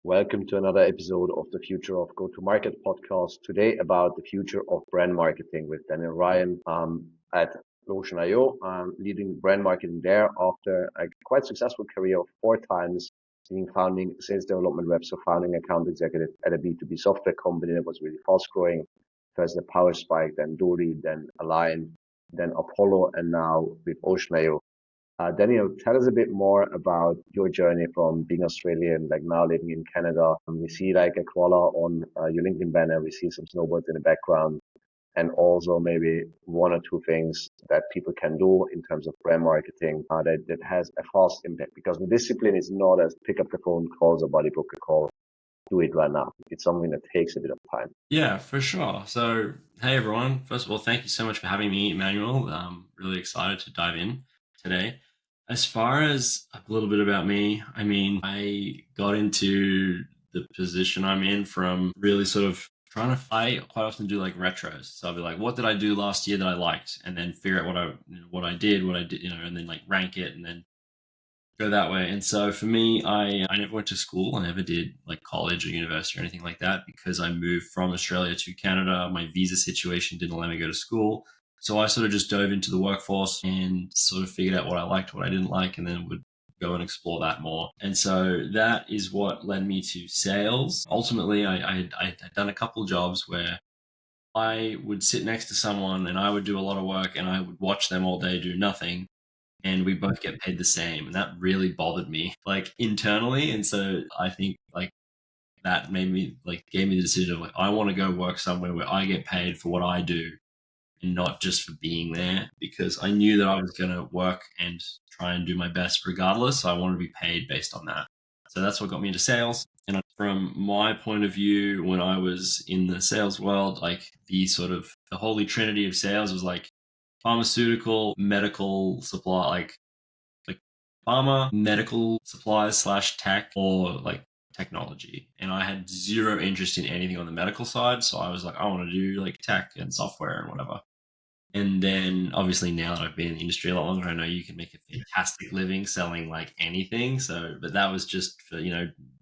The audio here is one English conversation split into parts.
Welcome to another episode of the Future of Go-to-Market podcast. Today about the future of brand marketing with Daniel Ryan at Notion.io, leading brand marketing there after a quite successful career of 4 times, being founding sales development reps, so founding account executive at a B2B software company that was really fast growing. First the Power Spike, then Dory, then Align, then Apollo, and now with Ocean.io. Daniel, tell us a bit more about your journey from being Australian, like now living in Canada. We see like a koala on your LinkedIn banner. We see some snowboards in the background, and also maybe one or two things that people can do in terms of brand marketing that has a fast impact. Because the discipline is not as pick up the phone, call somebody, book a call, do it right now. It's something that takes a bit of time. Yeah, for sure. So, hey everyone. First of all, thank you so much for having me, Emmanuel. Really excited to dive in today. As far as a little bit about me, I got into the position I'm in from really sort of I quite often do like retros. So I'll be like, what did I do last year that I liked? And then figure out what I did, and then like rank it and then go that way. And so for me, I never went to school. I never did like college or university or anything like that because I moved from Australia to Canada. My visa situation didn't let me go to school. So I sort of just dove into the workforce and sort of figured out what I liked, what I didn't like, and then would go and explore that more. And so that is what led me to sales. Ultimately, I'd done a couple jobs where I would sit next to someone and I would do a lot of work and I would watch them all day do nothing, and we both get paid the same, and that really bothered me like internally. And so I think like that made me like gave me the decision of like I want to go work somewhere where I get paid for what I do and not just for being there, because I knew that I was going to work and try and do my best regardless. So I wanted to be paid based on that. So that's what got me into sales. And from my point of view, when I was in the sales world, like the holy trinity of sales was like pharmaceutical, medical supply, like pharma, medical supplies slash tech, or like technology. And I had zero interest in anything on the medical side. So I was like, I want to do like tech and software and whatever. And then obviously now that I've been in the industry a lot longer, I know you can make a fantastic living selling like anything. So, but that was just for,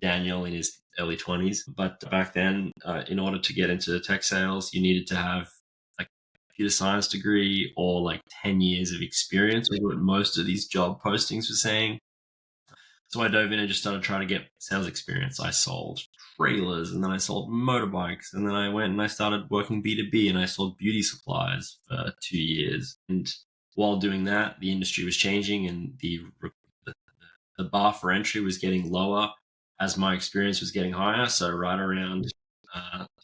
Daniel in his early 20s. But back then, in order to get into tech sales, you needed to have like a computer science degree or like 10 years of experience, was what most of these job postings were saying. So I dove in and just started trying to get sales experience. I sold trailers, and then I sold motorbikes, and then I went and I started working B2B, and I sold beauty supplies for 2 years. And while doing that, the industry was changing, and the bar for entry was getting lower as my experience was getting higher. So right around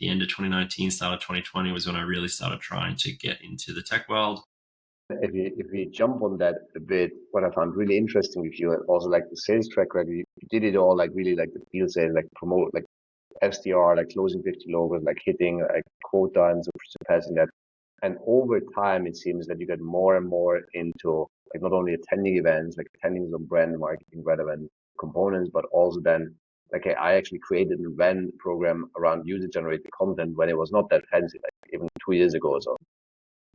the end of 2019, start of 2020 was when I really started trying to get into the tech world. If we jump on that a bit, what I found really interesting with you, and also like the sales track record, you did it all like really like the field sales, like promote, like SDR, like closing 50 logos, like hitting like quota and surpassing that. And over time, it seems that you get more and more into like not only attending events, like attending some brand marketing relevant components, but also then like I actually created an event program around user generated content when it was not that fancy, like even 2 years ago or so.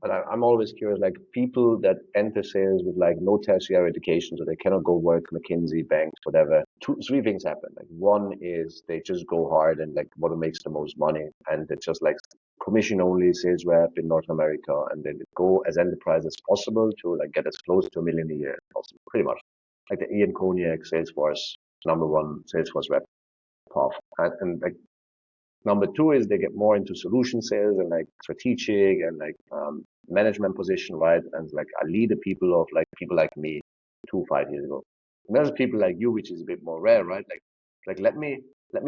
But I'm always curious, like people that enter sales with like no tertiary education, so they cannot go work McKinsey, banks, whatever. Three things happen. Like one is they just go hard and like what makes the most money, and they just like commission only sales rep in North America, and then go as enterprise as possible to like get as close to 1 million a year as possible, pretty much. Like the Ian Koniak Salesforce #1 Salesforce rep path, and like number two is they get more into solution sales and like strategic and like management position, right? And like I lead the people of like people like me 5 years ago. And there's people like you, which is a bit more rare, right? Like let me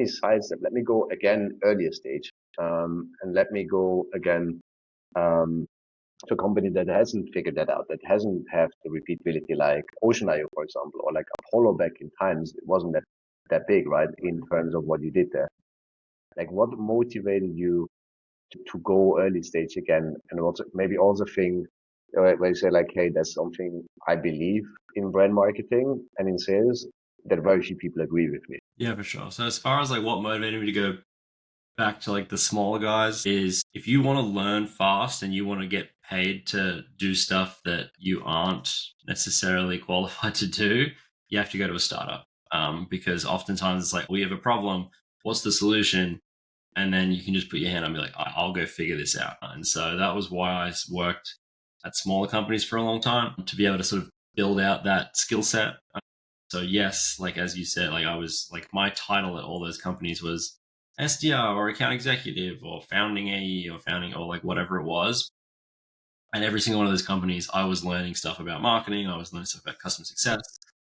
sidestep, let me go again earlier stage, and let me go again to a company that hasn't figured that out, that hasn't have the repeatability like Ocean.io, for example, or like Apollo back in times. It wasn't that big, right? In terms of what you did there. Like what motivated you to go early stage again, and also maybe also think where you say like, hey, there's something I believe in brand marketing and in sales that very few people agree with me. Yeah, for sure. So as far as like what motivated me to go back to like the smaller guys is if you want to learn fast and you want to get paid to do stuff that you aren't necessarily qualified to do, you have to go to a startup. Because oftentimes it's like, we have a problem, what's the solution? And then you can just put your hand on and be like, I'll go figure this out. And so that was why I worked at smaller companies for a long time, to be able to sort of build out that skill set. So yes, like as you said, like I was like, my title at all those companies was SDR or account executive or founding AE or founding, or like whatever it was. And every single one of those companies, I was learning stuff about marketing. I was learning stuff about customer success,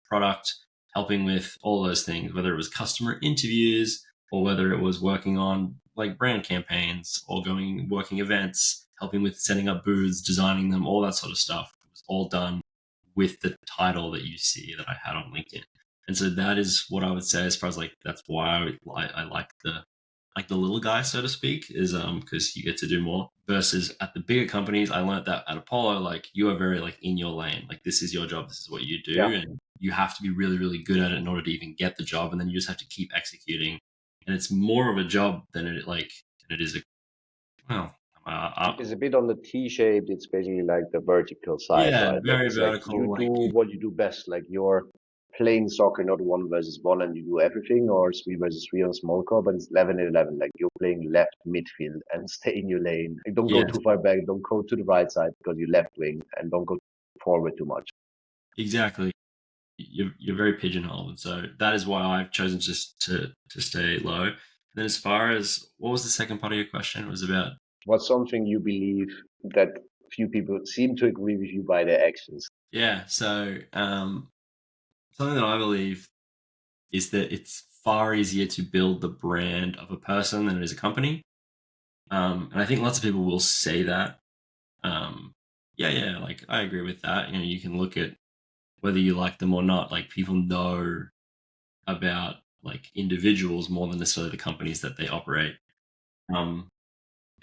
product, helping with all those things, whether it was customer interviews or whether it was working on like brand campaigns or working events, helping with setting up booths, designing them, all that sort of stuff. It was all done with the title that you see that I had on LinkedIn. And so that is what I would say as far as like, that's why I like the little guy, so to speak, is because you get to do more. Versus at the bigger companies, I learned that at Apollo, like you are very like in your lane. Like this is your job, this is what you do, Yeah. and you have to be really, really good at it in order to even get the job. And then you just have to keep executing. And it's more of a job than it is a well. It's a bit on the T-shaped. It's basically like the vertical side, Yeah, right? Like very it's like you vertical. do Like what you do best. Like you're playing soccer, not 1 versus 1, and you do everything, or 3 versus 3 on small court, but it's 11-11. Like you're playing left midfield and stay in your lane. Like don't go yeah, too far back. Don't go to the right side because you're left wing, and don't go forward too much. exactly. You're very pigeonholed, and so that is why I've chosen just to stay low. And then, as far as what was the second part of your question? It was about What's something you believe that few people seem to agree with you by their actions? yeah. So something that I believe is that it's far easier to build the brand of a person than it is a company. And I think lots of people will say that. Um, yeah, like I agree with that. You know, you can look at whether you like them or not. Like people know about like individuals more than necessarily the companies that they operate. Um,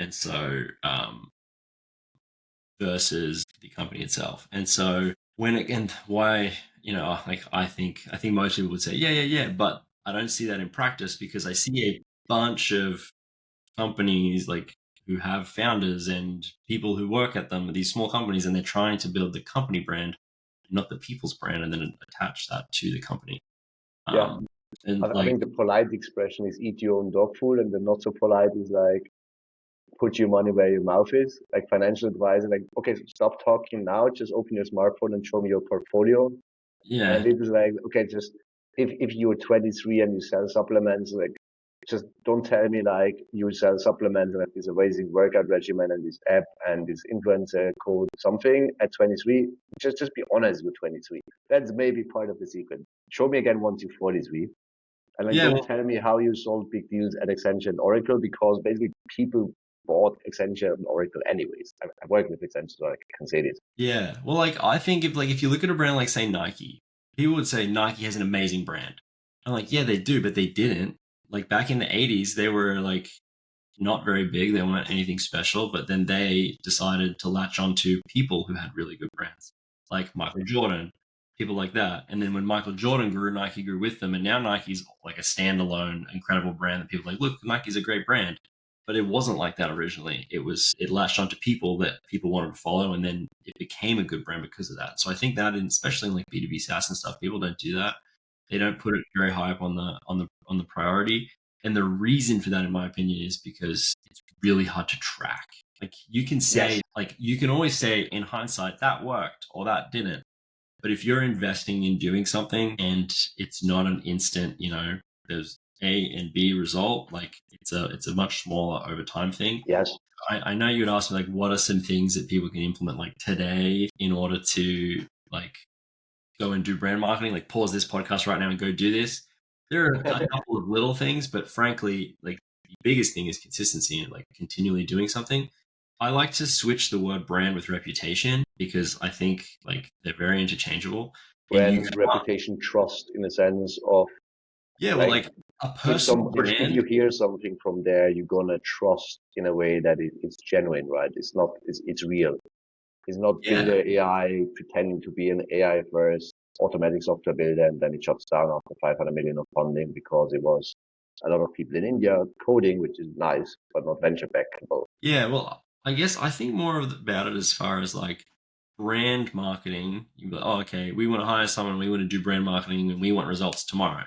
and so versus the company itself. And so when again, why like I think most people would say yeah, but I don't see that in practice because I see a bunch of companies like who have founders and people who work at them, these small companies, and they're trying to build the company brand, not the people's brand, and then attach that to the company. Yeah. And I like think the polite expression is eat your own dog food, and the not so polite is like put your money where your mouth is. Like financial advisor, like, okay, stop talking now, just open your smartphone and show me your portfolio. yeah, And it was like, okay, just if you're 23 and you sell supplements, like just don't tell me like you sell supplements and have this amazing workout regimen and this app and this influencer code something at 23. Just be honest with 23. That's maybe part of the secret. Show me again once you're 43. And like, yeah, don't well, tell me how you sold big deals at Accenture and Oracle because basically people bought Accenture and Oracle anyways. I work with Accenture, so I can say this. yeah. Well, like I think if you look at a brand like say Nike, people would say Nike has an amazing brand. I'm like, yeah, they do, but they didn't. Like back in the 80s, they were like not very big. They weren't anything special, but then they decided to latch onto people who had really good brands, like Michael Jordan, people like that. And then when Michael Jordan grew, Nike grew with them, and now Nike's like a standalone, incredible brand that people are like, look, Nike's a great brand. But it wasn't like that originally. It latched onto people that people wanted to follow, and then it became a good brand because of that. So I think that, especially in like B2B SaaS and stuff, people don't do that. They don't put it very high up on the priority. And the reason for that, in my opinion, is because it's really hard to track. Like you can Yes. say, like you can always say in hindsight that worked or that didn't. But if you're investing in doing something and it's not an instant, there's A and B result, like it's a much smaller over time thing. Yes. I know you'd ask me like what are some things that people can implement like today in order to like go and do brand marketing, like pause this podcast right now and go do this. There are a couple of little things, but frankly, like the biggest thing is consistency and like continually doing something. I like to switch the word brand with reputation because I think like they're very interchangeable. And you Brand, reputation, trust in a sense of yeah, well, like like a personal if brand. you hear something from there, you're gonna trust in a way that it's genuine, right? It's real. It's not Yeah, builder AI pretending to be an AI first automatic software builder and then it shuts down after 500 million of funding because it was a lot of people in India coding, which is nice, but not venture backable. yeah. Well, I guess I think more about it as far as like brand marketing. You be like, oh, okay, we want to hire someone, we want to do brand marketing, and we want results tomorrow.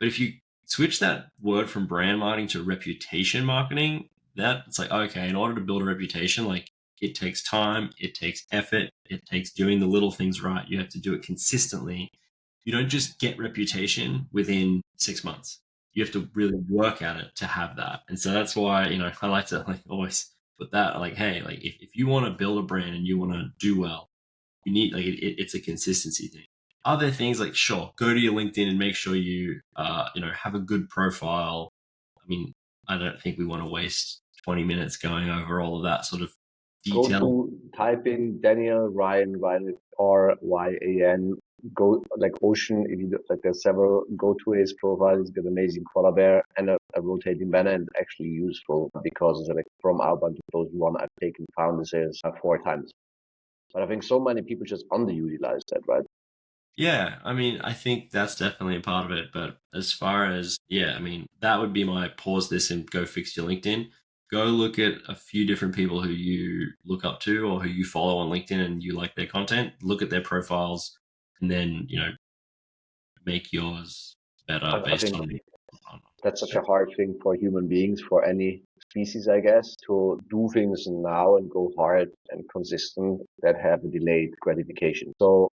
But if you switch that word from brand marketing to reputation marketing. That it's like, okay, in order to build a reputation, like it takes time, it takes effort, it takes doing the little things right. You have to do it consistently. You don't just get reputation within 6 months. You have to really work at it to have that. And so that's why, I like to like always put that like, hey, like if you want to build a brand and you want to do well, you need like it's a consistency thing. Other things like sure, go to your LinkedIn and make sure you have a good profile. I mean, I don't think we want to waste 20 minutes going over all of that sort of Go detail. to type in Daniel Ryan Ryan. Go like Ocean. If you like, there's several. Go to his profile. He's got amazing color bear and a rotating banner, and actually useful because like from outbound to close one, I've taken founder sales 4 times. But I think so many people just underutilize that, right? Yeah, I mean, I think that's definitely a part of it. But as far as, yeah, I mean, that would be my pause this and go fix your LinkedIn. Go look at a few different people who you look up to or who you follow on LinkedIn and you like their content. Look at their profiles and then, make yours better I based think on that's such a hard thing for human beings, for any species, I guess, to do things now and go hard and consistent that have a delayed gratification. So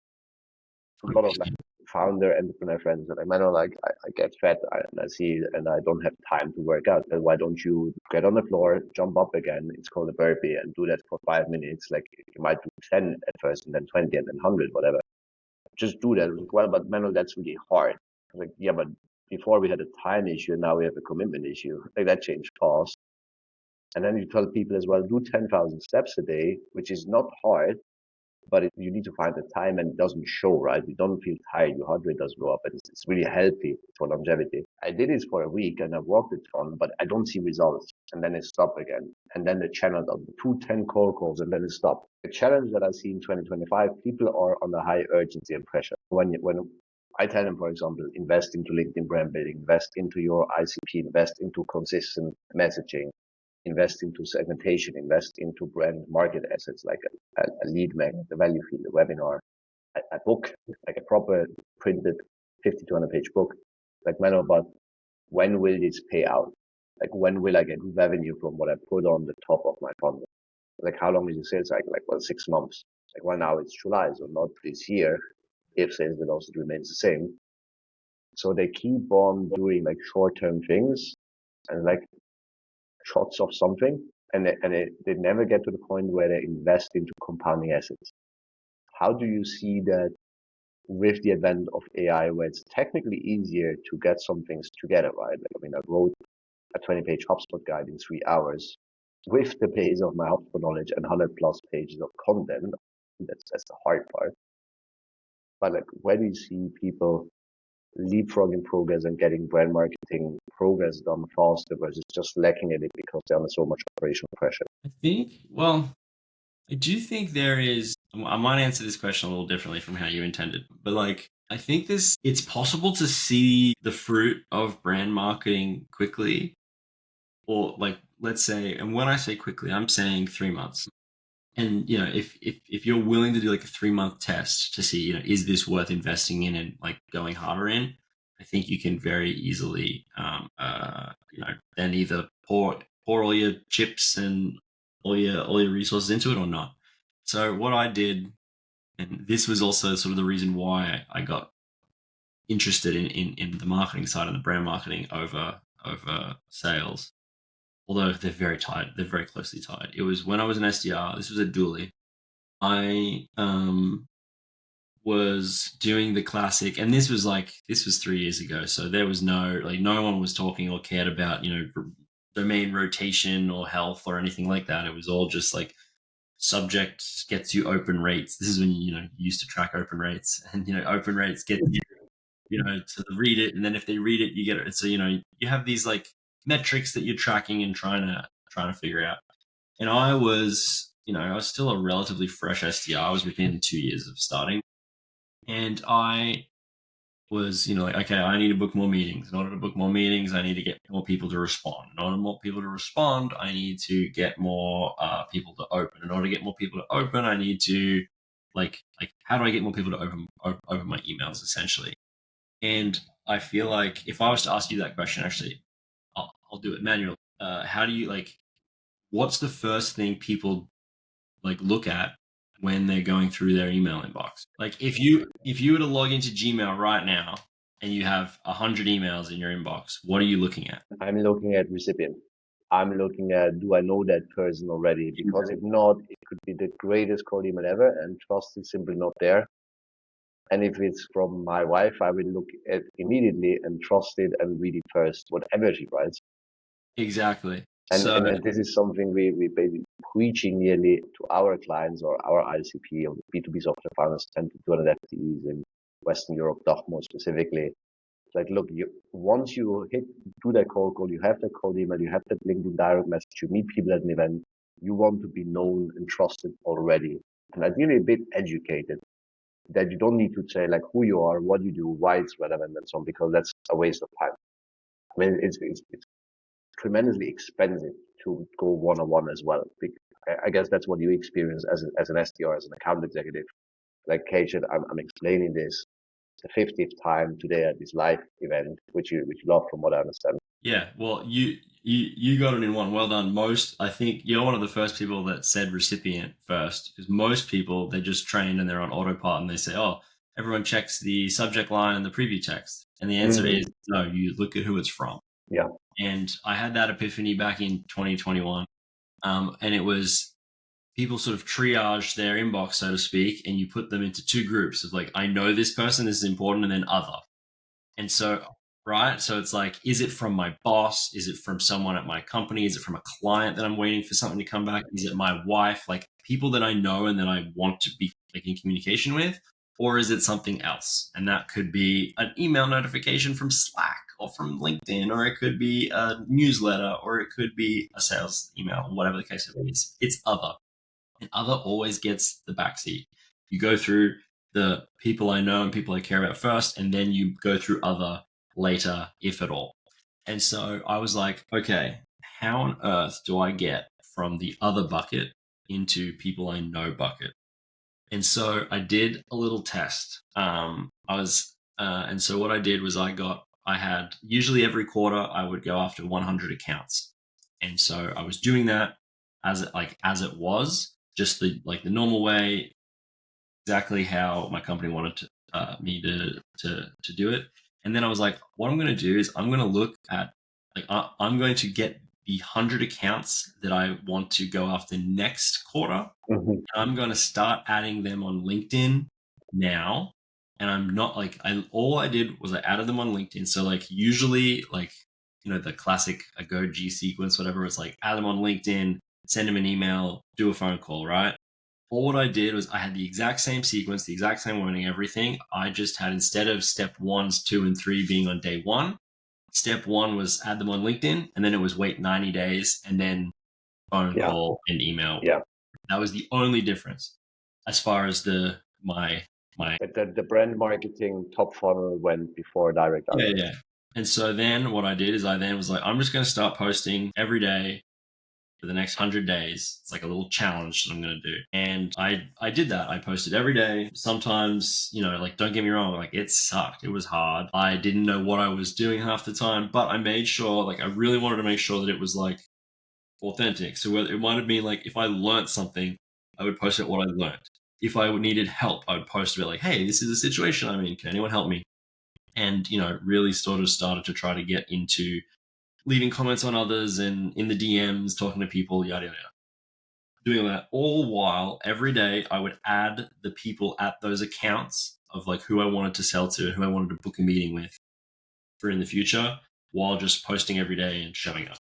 a lot of like founder entrepreneur friends that I know, like I get fat and I see and I don't have time to work out. Then why don't you get on the floor, jump up again? It's called a burpee, and do that for 5 minutes. Like you might do 10 at first, and then 20, and then 100, whatever. Just do that. Like, well, but Manuel, that's really hard. Like, yeah, but before we had a time issue, now we have a commitment issue. Like that changed fast. And then you tell people as well, do 10,000 steps a day, which is not hard, but you need to find the time and it doesn't show, right? You don't feel tired, your heart rate doesn't go up, and it's really healthy for longevity. I did this for a week and I walked a ton, but I don't see results. And then it stopped again. And then the channel of the 210 cold calls and then it stopped. The challenge that I see in 2025, people are under high urgency and pressure. When I tell them, for example, invest into LinkedIn brand building, invest into your ICP, invest into consistent messaging, invest into segmentation, invest into brand market assets like a lead magnet, a value feed, a webinar, a book, like a proper printed 50 to 100 page book. Like, man, but when will this pay out? Like, when will I get revenue from what I put on the top of my funnel? Like, how long is the sales cycle? Like, well, 6 months. Like, well, now it's July, so not this year if sales velocity remains the same. So they keep on doing like short-term things and like shots of something, and they never get to the point where they invest into compounding assets. How do you see that with the advent of AI, where it's technically easier to get some things together, right? Like, I mean, I wrote a 20-page HubSpot guide in 3 hours with the base of my HubSpot knowledge and 100 plus pages of content. That's the hard part. But like, where do you see people leapfrogging progress and getting brand marketing progress done faster versus just lacking in it because they're under so much operational pressure? I think, well, I do think there is, I might answer this question a little differently from how you intended, but like, I think it's possible to see the fruit of brand marketing quickly, or like, let's say, and when I say quickly, I'm saying 3 months. And, if you're willing to do like a 3 month test to see, is this worth investing in and like going harder in, I think you can very easily, then either pour all your chips and all your resources into it or not. So what I did, and this was also sort of the reason why I got interested in the marketing side and the brand marketing over sales, although they're very tied, they're very closely tied. It was when I was an SDR, this was at Dooley. I was doing the classic, and this was 3 years ago, so there was no one was talking or cared about domain rotation or health or anything like that. It was all just like subject gets you open rates. This is when you used to track open rates, and open rates get you to read it, and then if they read it, you get it. So you have these like metrics that you're tracking and trying to figure out. And I was still a relatively fresh SDR. I was within 2 years of starting. And I was, like, okay, I need to book more meetings. In order to book more meetings, I need to get more people to respond. In order to more people to respond, I need to get more people to open. In order to get more people to open, I need to, like, how do I get more people to open my emails, essentially? And I feel like if I was to ask you that question, actually, I'll do it manual. How do you like? What's the first thing people like look at when they're going through their email inbox? Like if you were to log into Gmail right now and you have 100 emails in your inbox, what are you looking at? I'm looking at recipient. I'm looking at, do I know that person already? Because if not, it could be the greatest cold email ever and trust is simply not there. And if it's from my wife, I will look at immediately and trust it and read it first, whatever she writes. Exactly. And, So and, and this is something we basically preaching nearly to our clients or our ICP or B2B software founders, 10 to 200 FTEs in Western Europe, DACH more specifically. Like, look, once you do that cold call, you have that cold email, you have that LinkedIn direct message, you meet people at an event, you want to be known and trusted already, and ideally a bit educated. That you don't need to say like who you are, what you do, why it's relevant, and so on, because that's a waste of time. I mean, it's tremendously expensive to go one-on-one as well. I guess that's what you experience as an SDR, as an account executive. Like Kate, I'm explaining this the 50th time today at this live event, which you love from what I understand. yeah, well, you got it in one. Well done. I think you're one of the first people that said recipient first, because most people they're just trained and they're on autopilot and they say, oh, everyone checks the subject line and the preview text, and the answer is no. You look at who it's from. Yeah. And I had that epiphany back in 2021, and it was people sort of triage their inbox, so to speak, and you put them into two groups of like, I know this person, this is important, and then other. And so, right. So it's like, is it from my boss? Is it from someone at my company? Is it from a client that I'm waiting for something to come back? Is it my wife? Like people that I know and that I want to be like in communication with? Or is it something else? And that could be an email notification from Slack or from LinkedIn, or it could be a newsletter, or it could be a sales email, whatever the case is. It's other. And other always gets the backseat. You go through the people I know and people I care about first, and then you go through other later, if at all. And so I was like, okay, how on earth do I get from the other bucket into people I know bucket? And so I did a little test. And so what I did was I had usually every quarter I would go after 100 accounts. And so I was doing that as it was just the normal way, exactly how my company wanted me to do it. And then I was like, what I'm going to do is I'm going to look at I'm going to get the 100 accounts that I want to go after next quarter. Mm-hmm. I'm going to start adding them on LinkedIn now. And I'm not like, all I did was I added them on LinkedIn. So like usually like, the classic a go G sequence, whatever. It's like add them on LinkedIn, send them an email, do a phone call, right? All what I did was I had the exact same sequence, the exact same wording, everything. I just had, instead of step 1, 2, and 3 being on day 1, step 1 was add them on LinkedIn, and then it was wait 90 days and then phone call and email. Yeah. That was the only difference as far as my But the brand marketing top funnel went before direct. yeah. And so then what I did is I then was like, I'm just going to start posting every day for the next 100 days. It's like a little challenge that I'm going to do. And I did that. I posted every day. Sometimes, like, don't get me wrong, like it sucked. It was hard. I didn't know what I was doing half the time, but I made sure, like, I really wanted to make sure that it was like authentic. So it might have been like, if I learned something, I would post about what I learned. If I needed help, I would post about like, hey, this is a situation I'm in. Can anyone help me? And, really sort of started to try to get into leaving comments on others and in the DMs, talking to people, yada, yada, yada. Doing that all while every day I would add the people at those accounts of like who I wanted to sell to, who I wanted to book a meeting with for in the future, while just posting every day and showing up.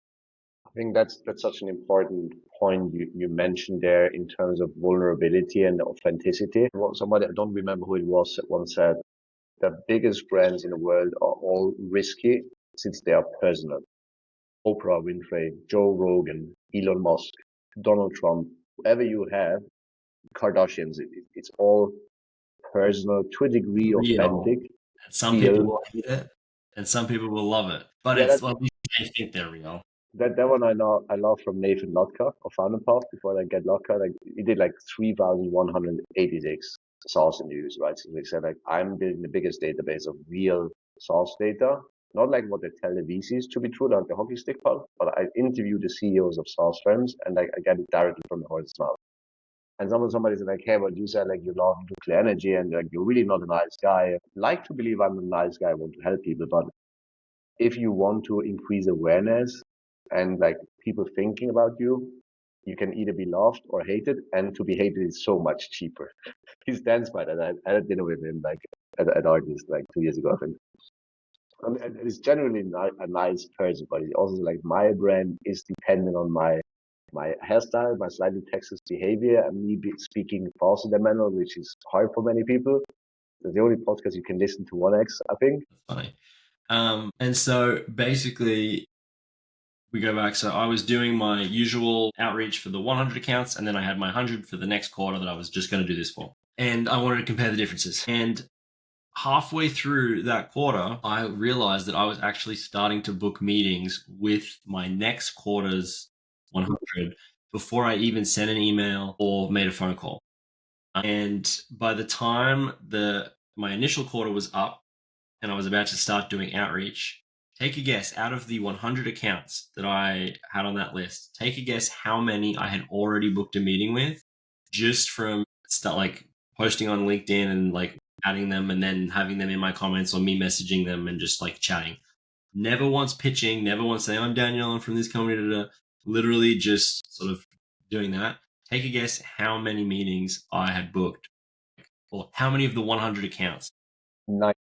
I think that's such an important point you mentioned there in terms of vulnerability and authenticity. Somebody, I don't remember who it was, once said, the biggest brands in the world are all risky since they are personal. Oprah Winfrey, Joe Rogan, Elon Musk, Donald Trump, whoever you have, Kardashians, it's all personal, to a degree Real. authentic. And some people will hate it and some people will love it. But it's at least they think they're real. That one I love from Nathan Lotka of Founding Path before they get Lotka. Like he did like 3,186 SaaS interviews, right? So they said like I'm building the biggest database of real source data, not like what they tell the VCs to be true, like the hockey stick part, but I interview the CEOs of source firms and like I get it directly from the horse's mouth. And somebody's like, hey, but you said like you love nuclear energy and like you're really not a nice guy. I like to believe I'm a nice guy, I want to help people, but if you want to increase awareness and like people thinking about you, you can either be loved or hated, and to be hated is so much cheaper. He stands by that. I had dinner with him like at Artist like 2 years ago, I think. And he's generally a nice person, but he also like my brand is dependent on my hairstyle, my slightly Texas behavior, and me speaking faster than manual, which is hard for many people. It's the only podcast you can listen to 1x, I think. That's funny. And so basically, we go back. So I was doing my usual outreach for the 100 accounts, and then I had my 100 for the next quarter that I was just going to do this for. And I wanted to compare the differences. And halfway through that quarter, I realized that I was actually starting to book meetings with my next quarter's 100 before I even sent an email or made a phone call. And by the time my initial quarter was up and I was about to start doing outreach, take a guess, out of the 100 accounts that I had on that list, take a guess how many I had already booked a meeting with just from like posting on LinkedIn and like adding them and then having them in my comments or me messaging them and just like chatting. Never once pitching, never once saying, I'm Daniel, I'm from this company, literally just sort of doing that. Take a guess how many meetings I had booked, or how many of the 100 accounts? 9.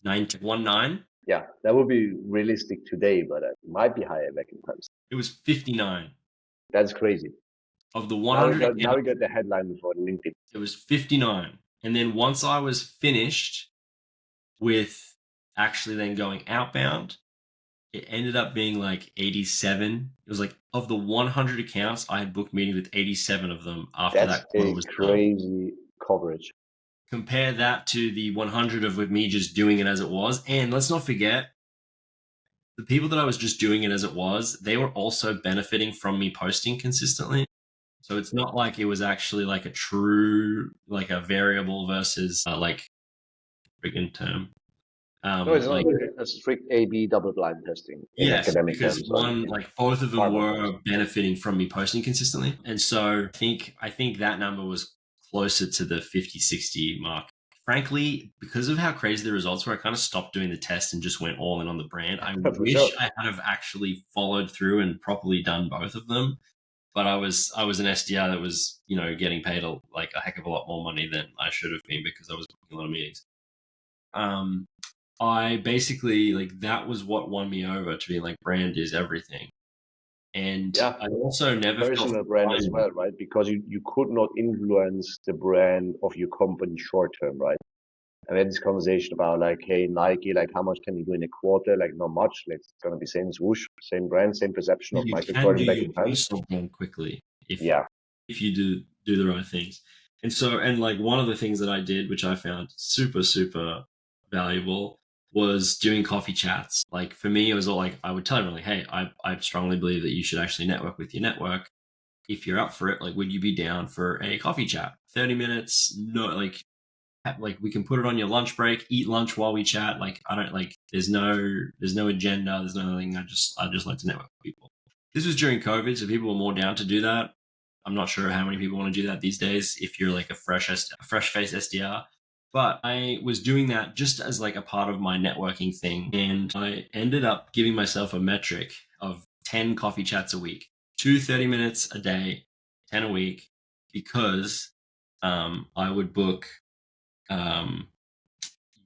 19. Yeah, that would be realistic today, but it might be higher back in times. It was 59. That's crazy. Of the 100 now we got the headline before LinkedIn. It was 59. And then once I was finished with actually then going outbound, it ended up being like 87. It was like of the 100 accounts, I had booked meetings with 87 of them after That's that quarter was crazy coverage. Compare that to the 100 of with me just doing it as it was. And let's not forget, the people that I was just doing it as it was, they were also benefiting from me posting consistently. So it's not like it was actually like a true, like a variable versus like friggin' term. No, it's Like, not a strict A/B double-blind testing in yes, academic because terms. like both of them Pharma were terms. benefiting from me posting consistently. And so I think that number was closer to the 50, 60 mark. Frankly, because of how crazy the results were, I kind of stopped doing the test and just went all in on the brand. I For wish sure. I had have actually followed through and properly done both of them. But I was an SDR that was, getting paid like a heck of a lot more money than I should have been because I was booking a lot of meetings. I basically like that was what won me over to being like brand is everything. And Yeah, I also never personal felt brand as well, right? Because you could not influence the brand of your company short term, right? I had this conversation about like, hey, Nike, like how much can you do in a quarter? Like not much. Like it's gonna be same swoosh, same brand, same perception of you Michael can do Jordan back your in times. personal brand quickly Yeah. if you do the right things. And like one of the things that I did, which I found super, super valuable, was doing coffee chats. Like for me, it was all like I would tell everyone like, hey, I strongly believe that you should actually network with your network. If you're up for it, like would you be down for a coffee chat? 30 minutes, no like we can put it on your lunch break, eat lunch while we chat. Like I don't like there's no agenda, there's nothing. I just like to network with people. This was during COVID, so people were more down to do that. I'm not sure how many people want to do that these days if you're like a fresh face SDR. But I was doing that just as like a part of my networking thing. And I ended up giving myself a metric of 10 coffee chats a week, 30 minutes a day, 10 a week, because I would book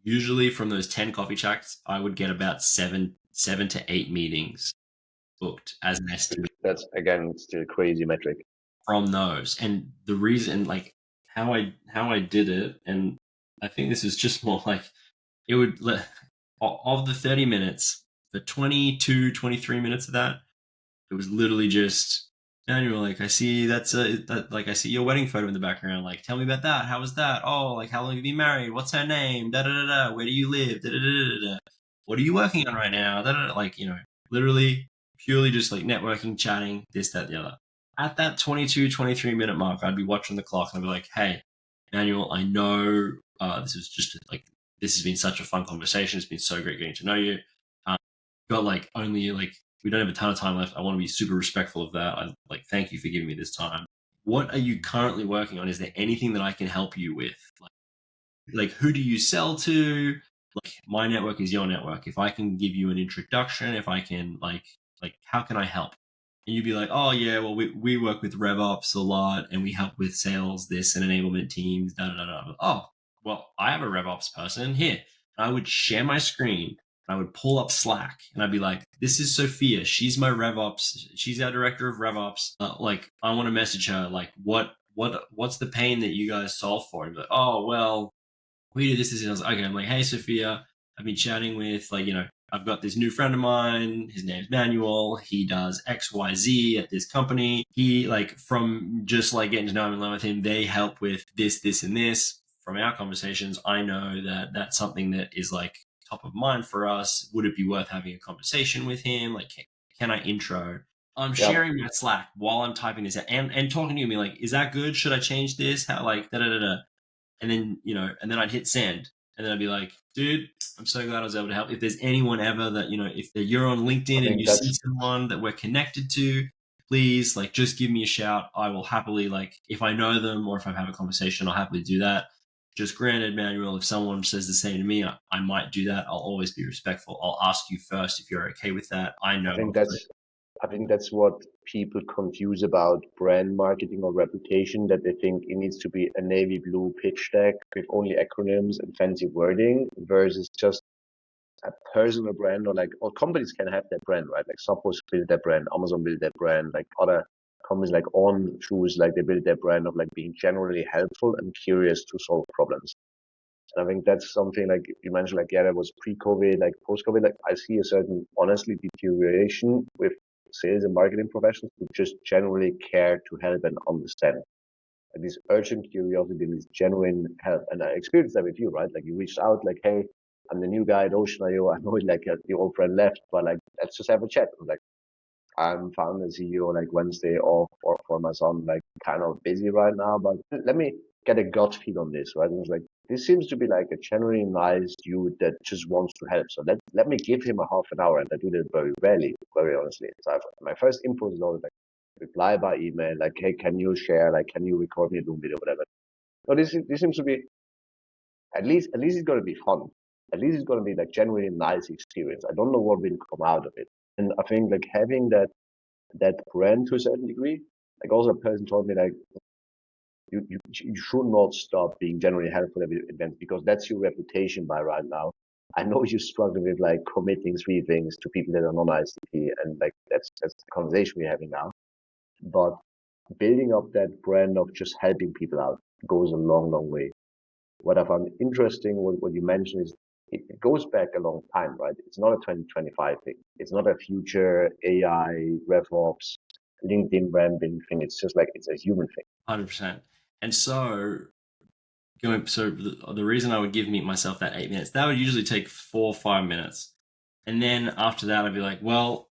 usually from those 10 coffee chats, I would get about seven to 8 meetings booked as an estimate. That's again still crazy metric. From those. And the reason, like how I did it, and I think this is just more like it would let of the 30 minutes, the 22, 23 minutes of that, it was literally just Daniel, like I see I see your wedding photo in the background. Like, tell me about that. How was that? Oh, like how long have you been married? What's her name? Da da da da. Where do you live? Da da da da da. What are you working on right now? Da da da. Like, literally purely just like networking, chatting, this, that, the other. At that 22, 23 minute mark, I'd be watching the clock and I'd be like, hey, Daniel, I know this is just like this has been such a fun conversation. It's been so great getting to know you. Um, got like only like we don't have a ton of time left. I want to be super respectful of that. I like thank you for giving me this time. What are you currently working on? Is there anything that I can help you with? Like who do you sell to? Like my network is your network. If I can give you an introduction, if I can like how can I help? And you'd be like, oh yeah, well we work with RevOps a lot and we help with sales, this and enablement teams, da da da da. Oh, well, I have a RevOps person here. And I would share my screen and I would pull up Slack and I'd be like, this is Sophia. She's my RevOps. She's our director of RevOps. Like I want to message her. Like what's the pain that you guys solve for? And be like, oh well, we do this. And I was like, okay, I'm like, hey, Sophia, I've been chatting with I've got this new friend of mine. His name's Manuel. He does X, Y, Z at this company. He from just getting to know him and learn with him, they help with this, this, and this. From our conversations, I know that that's something that is top of mind for us. Would it be worth having a conversation with him? Like, can I intro? I'm Yeah, sharing my Slack while I'm typing this out and talking to you. Like, is that good? Should I change this? How da da da da? And then and then I'd hit send, and then I'd be like, dude, I'm so glad I was able to help. If there's anyone ever that if you're on I LinkedIn and think you see that's someone that we're connected to, please just give me a shout. I will happily if I know them or if I have a conversation, I'll happily do that. Just granted, Manuel, if someone says the same to me, I might do that. I'll always be respectful. I'll ask you first if you're okay with that. I I know. think that's I think that's what people confuse about brand marketing or reputation, that they think it needs to be a navy blue pitch deck with only acronyms and fancy wording versus just a personal brand, or companies can have their brand, right? Like Sophos build their brand, Amazon build their brand, like other companies like On Shoes, like they build their brand of being generally helpful and curious to solve problems. And I think that's something like you mentioned, yeah, that was pre-COVID, post-COVID, I see a certain, honestly, deterioration with sales and marketing professionals who just generally care to help and understand. Like this urgent curiosity, this genuine help. And I experienced that with you, right? Like you reached out, hey, I'm the new guy at Ocean.io. I know the old friend left, but let's just have a chat. I'm founder and CEO, Wednesday off for my son, kind of busy right now, but let me get a gut feel on this, right? And it's this seems to be a genuinely nice dude that just wants to help. So let me give him a half an hour, and I do that very rarely, very honestly. So my first input is always reply by email, hey, can you share, can you record me a Zoom video, whatever. So this seems to be at least it's going to be fun. At least it's going to be genuinely nice experience. I don't know what will come out of it. And I think having that brand to a certain degree. Also a person told me you should not stop being generally helpful at events because that's your reputation by right now. I know you struggle with committing 3 things to people that are non-ICP, and that's the conversation we're having now. But building up that brand of just helping people out goes a long, long way. What I found interesting, what you mentioned, is it goes back a long time, right? It's not a 2025 thing. It's not a future AI, RevOps, LinkedIn brand building thing. It's just it's a human thing. 100%. And so the reason I would give myself that 8 minutes, that would usually take 4 or 5 minutes. And then after that, I'd be like, well,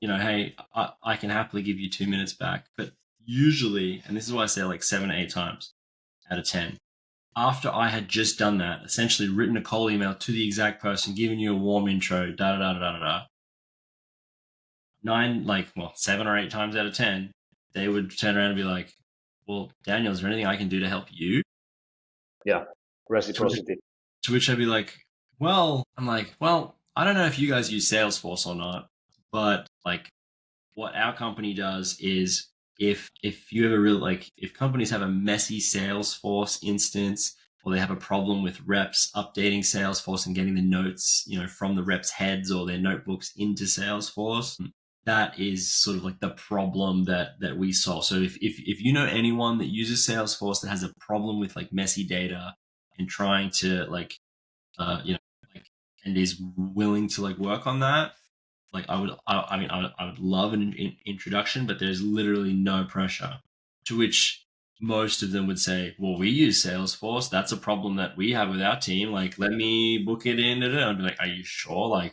hey, I can happily give you 2 minutes back. But usually, and this is why I say 7 to 8 times out of 10, after I had just done that, essentially written a cold email to the exact person, giving you a warm intro, da da da da da da, 7 or 8 times out of 10, they would turn around and be like, well, Daniel, is there anything I can do to help you? Yeah. Reciprocity. To which I'd be like, well, I don't know if you guys use Salesforce or not, but what our company does is if you ever really if companies have a messy Salesforce instance or they have a problem with reps updating Salesforce and getting the notes, from the reps' heads or their notebooks into Salesforce, that is sort of the problem that we solve. So if you know anyone that uses Salesforce that has a problem with messy data and trying to and is willing to work on that, I would love an introduction, but there's literally no pressure. To which most of them would say, well, we use Salesforce. That's a problem that we have with our team. Let me book it in. And I'd be like, are you sure?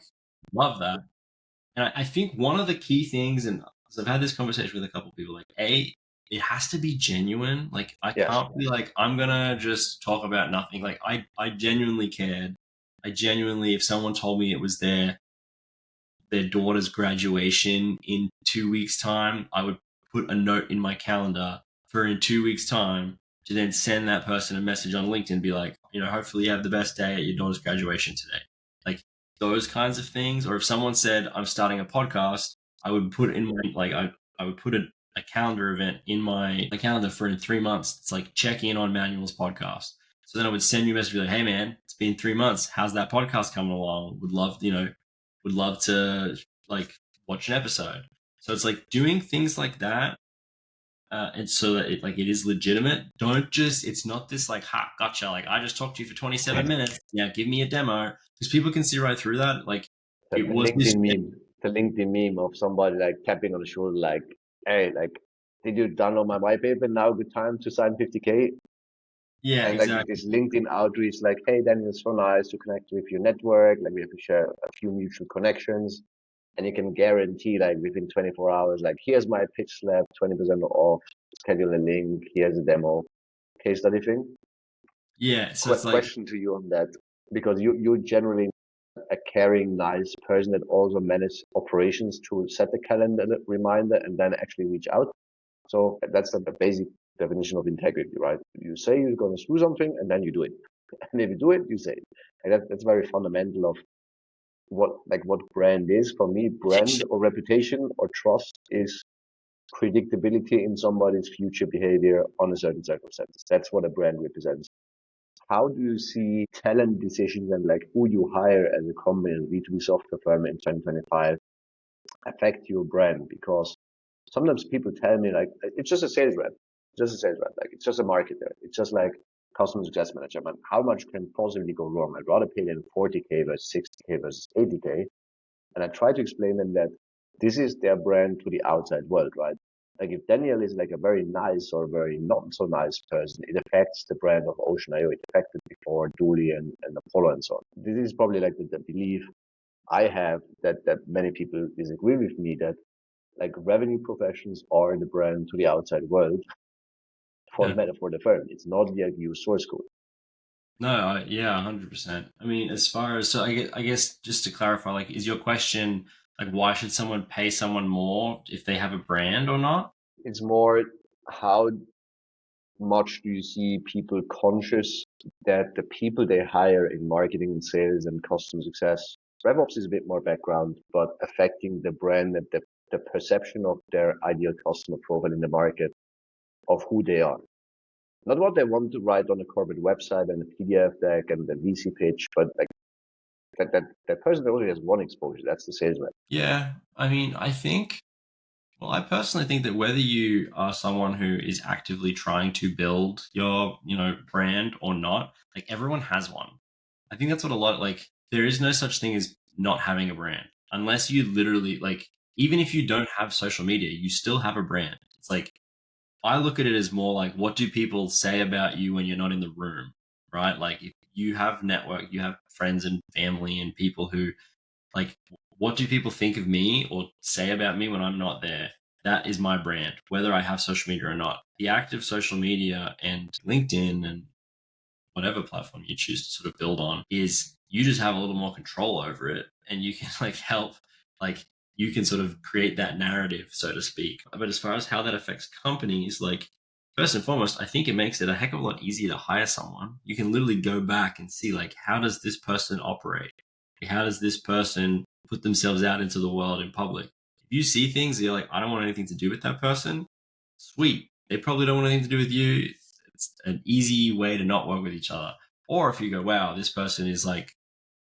Love that. And I think one of the key things, and I've had this conversation with a couple of people, it has to be genuine. I Yes. can't be I'm going to just talk about nothing. I genuinely cared I genuinely, if someone told me it was their daughter's graduation in 2 weeks' time, I would put a note in my calendar for in 2 weeks' time to then send that person a message on LinkedIn and be like, hopefully you have the best day at your daughter's graduation today. Like those kinds of things. Or if someone said, I'm starting a podcast, I would put in I would put a calendar event in my calendar for in 3 months. It's like check in on Manuel's podcast. So then I would send you a message like, hey man, it's been 3 months. How's that podcast coming along? Would love to watch an episode. So it's like doing things like that, and so that it is legitimate. Don't just it's not this like gotcha. Like I just talked to you for 27 minutes. Yeah, give me a demo because people can see right through that. Like The, it the was this. LinkedIn meme, the LinkedIn meme of somebody like tapping on the shoulder, like, hey, like, did you download my white paper? Now good time to sign 50K. Yeah, And like exactly. this LinkedIn outreach, like, hey, Daniel, it's so nice to connect with your network. Like we have to share a few mutual connections. And you can guarantee like within 24 hours, like here's my pitch slab, 20% off, schedule a link, here's a demo, case study thing. Yeah, so it's like Question to you on that, because you're generally a caring, nice person that also manages operations to set the calendar reminder and then actually reach out. So that's the basic definition of integrity, right? You say you're going to do something and then you do it. And if you do it, you say it. And that's very fundamental of what brand is. For me, brand or reputation or trust is predictability in somebody's future behavior on a certain circumstance. That's what a brand represents. How do you see talent decisions and like who you hire as a company, B2B software firm in 2025 affect your brand? Because sometimes people tell me like, it's just a sales rep, like it's just a marketer. It's just like customer success manager. Man, how much can possibly go wrong? I'd rather pay them 40K versus 60K versus 80K. And I try to explain them that this is their brand to the outside world, right? Like if Daniel is like a very nice or very not so nice person, it affects the brand of Ocean.io. It affected before Dooley and Apollo and so on. This is probably like the belief I have that many people disagree with me that like revenue professions are the brand to the outside world for yeah. the firm. It's not like your source code. No, yeah, 100%. I mean, as far as so, I guess just to clarify, like, is your question like why should someone pay someone more if they have a brand or not? It's more how much do you see people conscious that the people they hire in marketing and sales and customer success, RevOps is a bit more background, but affecting the brand and the perception of their ideal customer profile in the market of who they are. Not what they want to write on a corporate website and a PDF deck and the VC pitch, but like that person only has one exposure. That's the sales rep. Yeah, I mean, well, I personally think that whether you are someone who is actively trying to build your, brand or not, like everyone has one. I think that's what a lot like there is no such thing as not having a brand unless you literally like even if you don't have social media, you still have a brand. It's like I look at it as more like what do people say about you when you're not in the room, right? Like if you have network, you have friends and family and people who like, what do people think of me or say about me when I'm not there? That is my brand, whether I have social media or not. The act of social media and LinkedIn and whatever platform you choose to sort of build on is you just have a little more control over it and you can like help, like, you can sort of create that narrative, so to speak. But as far as how that affects companies, like, first and foremost, I think it makes it a heck of a lot easier to hire someone. You can literally go back and see, like, how does this person operate? How does this person put themselves out into the world in public? If you see things, you're like, I don't want anything to do with that person. Sweet. They probably don't want anything to do with you. It's an easy way to not work with each other. Or if you go, wow, this person is like,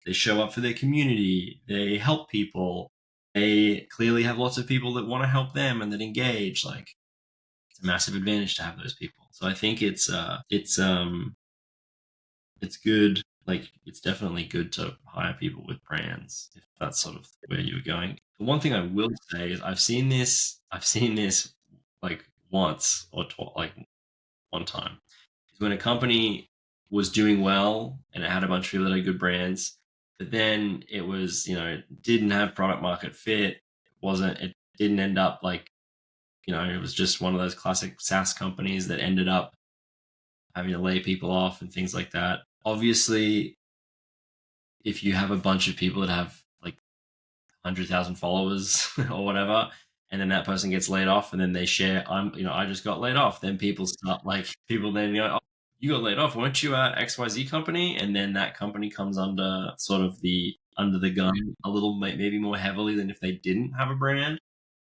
they show up for their community, they help people, they clearly have lots of people that want to help them and that engage. Like, it's a massive advantage to have those people. So I think it's good. Like, it's definitely good to hire people with brands if that's sort of where you were going. The one thing I will say is I've seen this like once or like one time is when a company was doing well and it had a bunch of people that had good brands, but then it was, it didn't have product market fit. It didn't end up like, it was just one of those classic SaaS companies that ended up having to lay people off and things like that. Obviously, if you have a bunch of people that have like 100,000 followers or whatever, and then that person gets laid off, and then they share, I just got laid off. Then people start like people then oh, you got laid off, weren't you at XYZ company? And then that company comes under sort of under the gun a little, maybe more heavily than if they didn't have a brand.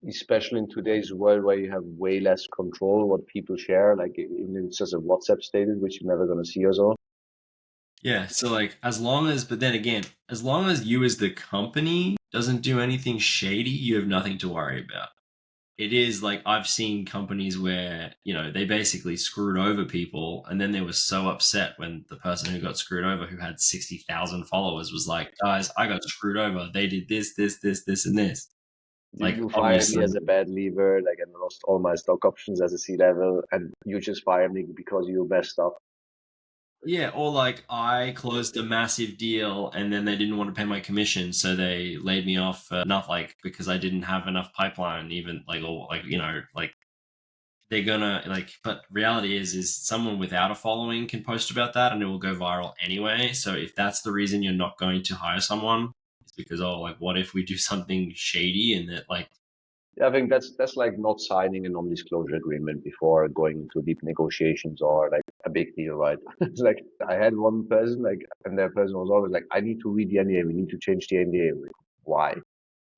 Especially in today's world where you have way less control what people share, like even if it's just a WhatsApp status, which you're never going to see or so. Yeah. So like but then again, as long as you as the company doesn't do anything shady, you have nothing to worry about. It is like I've seen companies where, they basically screwed over people, and then they were so upset when the person who got screwed over, who had 60,000 followers, was like, guys, I got screwed over. They did this, and this. Like, You fired me obviously. as a bad leaver, like, and lost all my stock options as a C-level, and you just fired me because you messed up. Yeah, or like I closed a massive deal and then they didn't want to pay my commission, so they laid me off, not like because I didn't have enough pipeline, even like, or like, like they're gonna like, but reality is someone without a following can post about that and it will go viral anyway. So if that's the reason you're not going to hire someone, it's because, oh, like what if we do something shady and that like. Yeah, I think that's like not signing a non-disclosure agreement before going into deep negotiations or like a big deal, right? It's like I had one person like, and that person was always like, I need to read the NDA. We need to change the NDA. I'm like, why?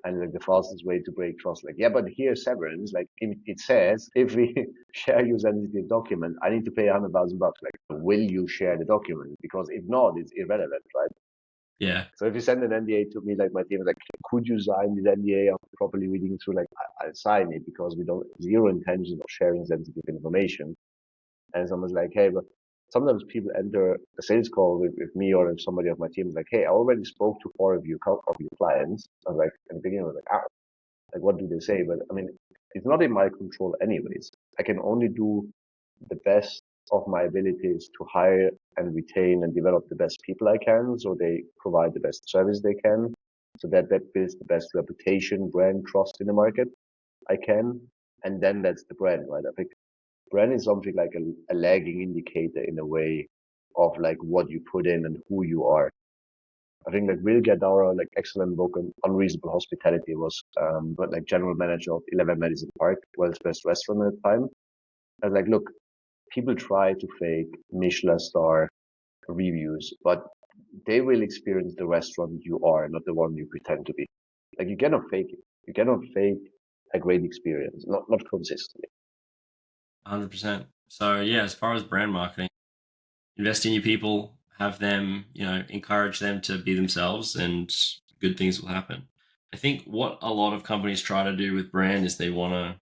And like the fastest way to break trust, like, yeah, but here's severance. Like it says, if we share your sensitive document, I need to pay $100,000. Like, will you share the document? Because if not, it's irrelevant, right? Yeah. So if you send an NDA to me, like my team is like, could you sign this NDA after properly reading through? Like, I'll sign it because we don't zero intention of sharing sensitive information. And someone's like, hey, but sometimes people enter a sales call with me or if somebody of my team is like, hey, I already spoke to 4 of your clients. I was like, in the beginning, I was like, like what do they say? But I mean, it's not in my control anyways. I can only do the best of my abilities to hire and retain and develop the best people I can, so they provide the best service they can, so that builds the best reputation, brand, trust in the market I can, and then that's the brand, right? I think brand is something like a lagging indicator in a way of like what you put in and who you are. I think like Will Gadara, like excellent book on Unreasonable Hospitality, was but like general manager of 11 Madison Park, world's best restaurant at the time. I was like, look, people try to fake Michelin star reviews, but they will experience the restaurant you are, not the one you pretend to be. Like you cannot fake it. You cannot fake a great experience, not consistently. 100%. So yeah, as far as brand marketing, invest in your people, have them, encourage them to be themselves, and good things will happen. I think what a lot of companies try to do with brand is they want to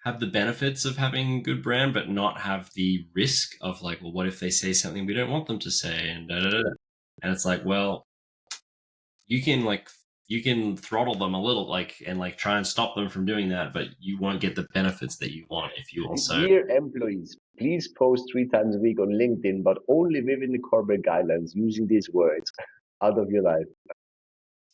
have the benefits of having a good brand, but not have the risk of like, well, what if they say something we don't want them to say, and da, da, da. And it's like, well, you can throttle them a little, like, and like try and stop them from doing that, but you won't get the benefits that you want if you also. Dear employees, please post 3 times a week on LinkedIn, but only within the corporate guidelines using these words out of your life.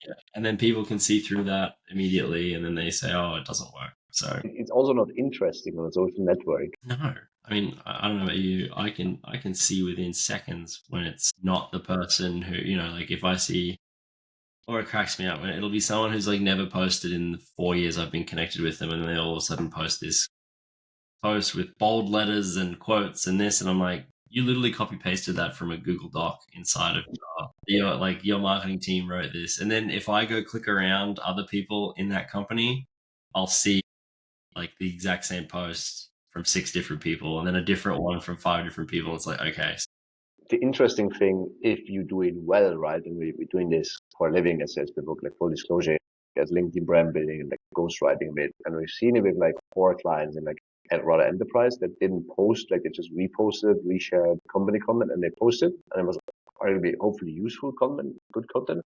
Yeah. And then people can see through that immediately, and then they say, oh, it doesn't work. So It's also not interesting on a social network. no, I mean, I don't know about you. I can see within seconds when it's not the person who, like if I see, or it cracks me up when it'll be someone who's like never posted in the 4 years I've been connected with them, and then they all of a sudden post this post with bold letters and quotes and this, and I'm like, you literally copy pasted that from a Google Doc inside of your marketing team wrote this. And then if I go click around other people in that company, I'll see like the exact same post from 6 different people and then a different one from 5 different people. It's like, okay. The interesting thing, if you do it well, right, and we're doing this for a living as SalesPlaybook, like full disclosure, as LinkedIn brand building and like ghostwriting bit, and we've seen it with like 4 clients in like rather enterprise that didn't post, like they just reposted, reshared company content, and they posted, and it was arguably hopefully useful content, good content.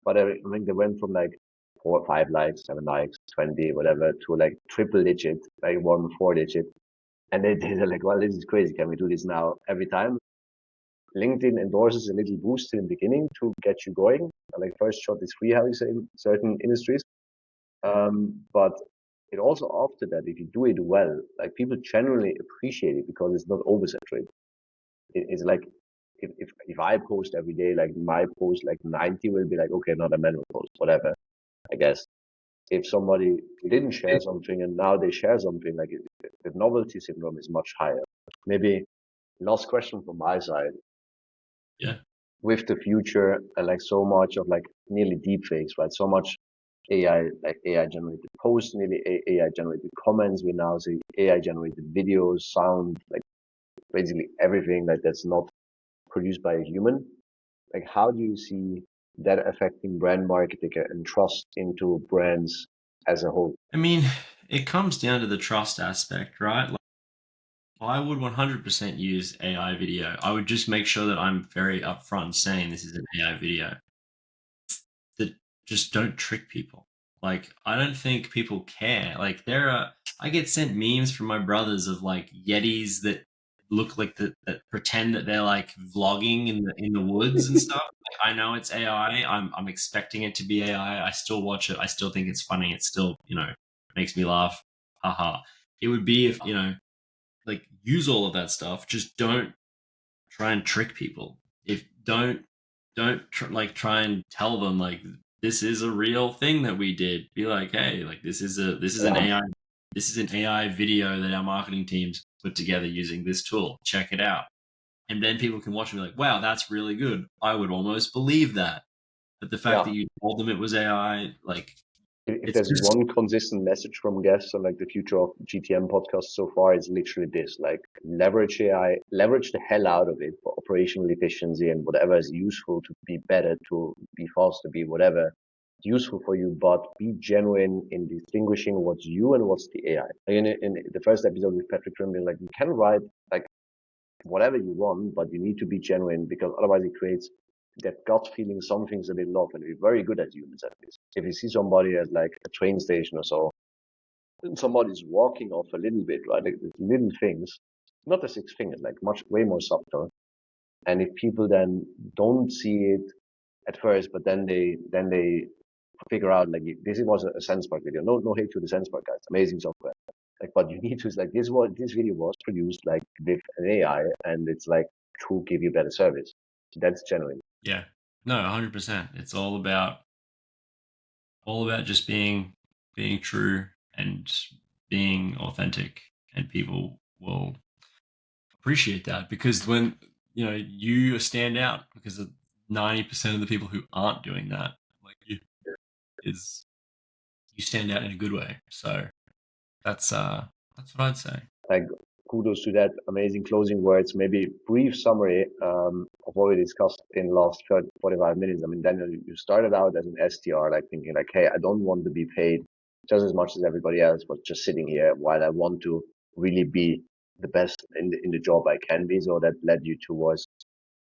But I think they went from like 4 or 5 likes, 7 likes, 20, whatever, to like triple digit, like 1 4 digit. And they're like, well, this is crazy. Can we do this now every time? LinkedIn endorses a little boost in the beginning to get you going. Like first shot is free, how you say in certain industries. But it also after that, if you do it well, like people generally appreciate it because it's not oversaturated. It's like if I post every day, like my post, like 90 will be like, okay, not a manual post, whatever, I guess. If somebody didn't share something and now they share something, like the novelty syndrome is much higher. Maybe last question from my side. Yeah. With the future and like so much of like nearly deep fakes, right? So much AI, like AI generated posts, nearly AI generated comments. We now see AI generated videos, sound, like basically everything like that's not produced by a human. Like, how do you see that affecting brand marketing and trust into brands as a whole? I mean, it comes down to the trust aspect, right? Like, I would 100% use AI video. I would just make sure that I'm very upfront saying this is an AI video. That just don't trick people. Like, I don't think people care. Like, I get sent memes from my brothers of like Yetis that look like that pretend that they're like vlogging in the woods and stuff. Like, I know it's AI. I'm expecting it to be AI. I still watch it. I still think it's funny. It still, makes me laugh. Haha. It would be if, like, use all of that stuff. Just don't try and trick people. If don't try and tell them like this is a real thing that we did. Be like, hey, like this is an Yeah, AI video that our marketing teams put together using this tool. Check it out. And then people can watch and be like, wow, that's really good. I would almost believe that. But the fact yeah. that you told them it was AI, like If it's there's just one consistent message from guests on like the future of GTM podcast so far, it's literally this: like leverage AI, leverage the hell out of it for operational efficiency and whatever is useful to be better, to be faster, be whatever useful for you, but be genuine in distinguishing what's you and what's the AI. Like in the first episode with Patrick Trimble, like you can write like whatever you want, but you need to be genuine because otherwise it creates that gut feeling, some things a little off, and we're very good as humans at this. If you see somebody at like a train station or so, and somebody's walking off a little bit, right? Like little things, not the six fingers, like much, way more subtle. And if people then don't see it at first, but then they figure out like this was a SensePark video. No hate to the SensePark guys, amazing software. Like, but you need to like this video was produced like with an AI, and it's like to give you better service. That's genuine. yeah. No, 100%. It's all about just being true and being authentic, and people will appreciate that because when you stand out because of 90% of the people who aren't doing that, like is you stand out in a good way. So that's what I'd say. Like, kudos to that. Amazing closing words. Maybe brief summary of what we discussed in the last 30, 45 minutes. I mean, Daniel, you started out as an SDR, like thinking like, hey, I don't want to be paid just as much as everybody else, but just sitting here while I want to really be the best in the job I can be. So that led you towards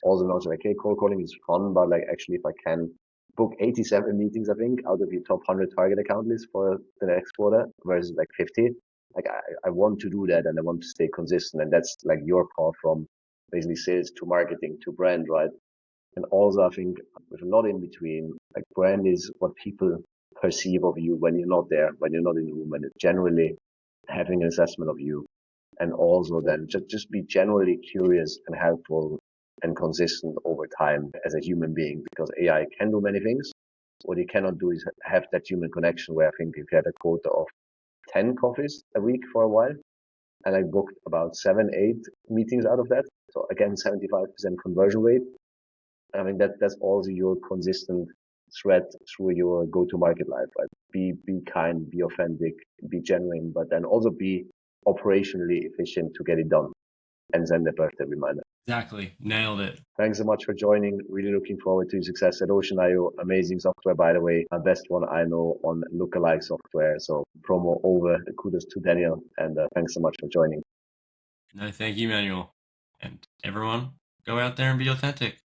also not like, hey, cold calling is fun, but like actually if I can book 87 meetings, I think, out of your top 100 target account list for the next quarter versus like 50, like I want to do that and I want to stay consistent. And that's like your path from basically sales to marketing to brand, right? And also I think with a lot in between, like brand is what people perceive of you when you're not there, when you're not in the room, and it's generally having an assessment of you. And also then just be generally curious and helpful and consistent over time as a human being, because AI can do many things. What you cannot do is have that human connection where I think if you had a quota of 10 coffees a week for a while, and I booked about 7, 8 meetings out of that. So again, 75% conversion rate. I mean, that's also your consistent thread through your go-to-market life, right? Be kind, be authentic, be genuine, but then also be operationally efficient to get it done and send a birthday reminder. Exactly, nailed it. Thanks so much for joining. Really looking forward to your success at Ocean.io. Amazing software, by the way. Best one I know on lookalike software. So promo over. Kudos to Daniel, and thanks so much for joining. No, thank you, Manuel, and everyone. Go out there and be authentic.